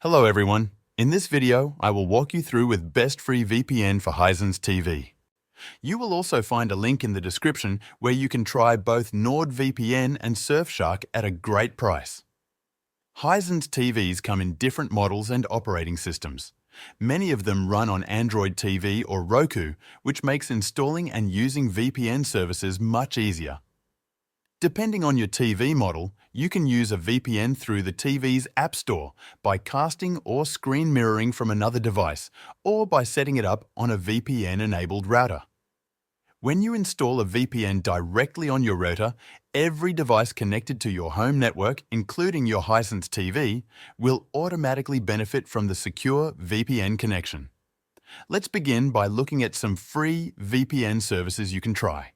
Hello everyone. In this video, I will walk you through with best free VPN for Hisense TV. You will also find a link in the description where you can try both NordVPN and Surfshark at a great price. Hisense TVs come in different models and operating systems. Many of them run on Android TV or Roku, which makes installing and using VPN services much easier. Depending on your TV model, you can use a VPN through the TV's App Store by casting or screen mirroring from another device, or by setting it up on a VPN-enabled router. When you install a VPN directly on your router, every device connected to your home network, including your Hisense TV, will automatically benefit from the secure VPN connection. Let's begin by looking at some free VPN services you can try.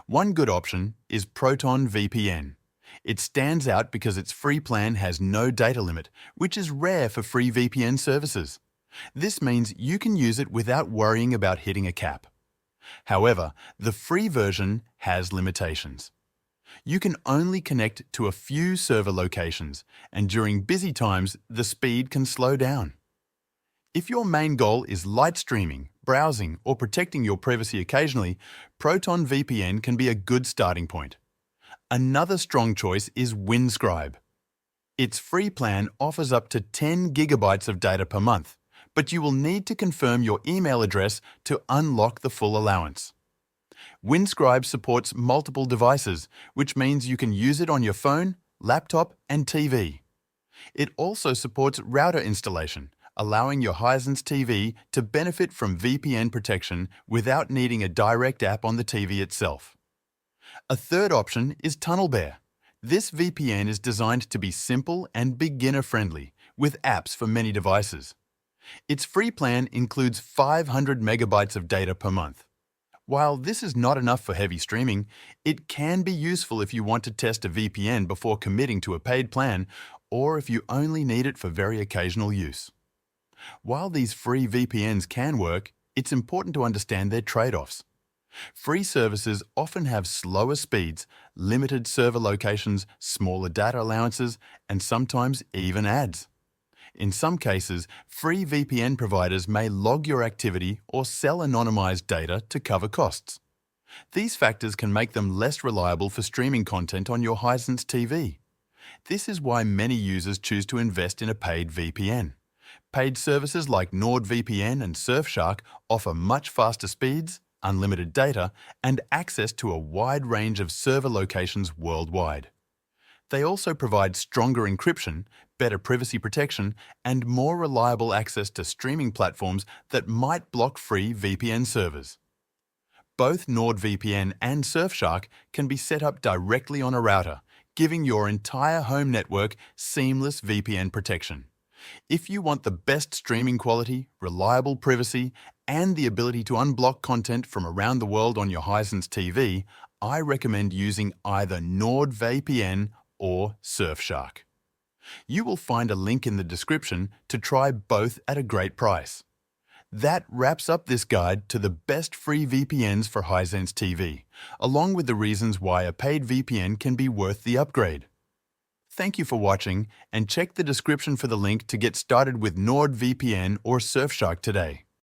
One good option is Proton VPN. It stands out because its free plan has no data limit, which is rare for free VPN services. This means you can use it without worrying about hitting a cap. However, the free version has limitations. You can only connect to a few server locations, and during busy times, the speed can slow down. If your main goal is light streaming, browsing, or protecting your privacy occasionally, Proton VPN can be a good starting point. Another strong choice is Windscribe. Its free plan offers up to 10 gigabytes of data per month, but you will need to confirm your email address to unlock the full allowance. Windscribe supports multiple devices, which means you can use it on your phone, laptop, and TV. It also supports router installation, allowing your Hisense TV to benefit from VPN protection without needing a direct app on the TV itself. A third option is TunnelBear. This VPN is designed to be simple and beginner-friendly, with apps for many devices. Its free plan includes 500 megabytes of data per month. While this is not enough for heavy streaming, it can be useful if you want to test a VPN before committing to a paid plan, or if you only need it for very occasional use. While these free VPNs can work, it's important to understand their trade-offs. Free services often have slower speeds, limited server locations, smaller data allowances, and sometimes even ads. In some cases, free VPN providers may log your activity or sell anonymized data to cover costs. These factors can make them less reliable for streaming content on your Hisense TV. This is why many users choose to invest in a paid VPN. Paid services like NordVPN and Surfshark offer much faster speeds, unlimited data, and access to a wide range of server locations worldwide. They also provide stronger encryption, better privacy protection, and more reliable access to streaming platforms that might block free VPN servers. Both NordVPN and Surfshark can be set up directly on a router, giving your entire home network seamless VPN protection. If you want the best streaming quality, reliable privacy, and the ability to unblock content from around the world on your Hisense TV, I recommend using either NordVPN or Surfshark. You will find a link in the description to try both at a great price. That wraps up this guide to the best free VPNs for Hisense TV, along with the reasons why a paid VPN can be worth the upgrade. Thank you for watching, and check the description for the link to get started with NordVPN or Surfshark today.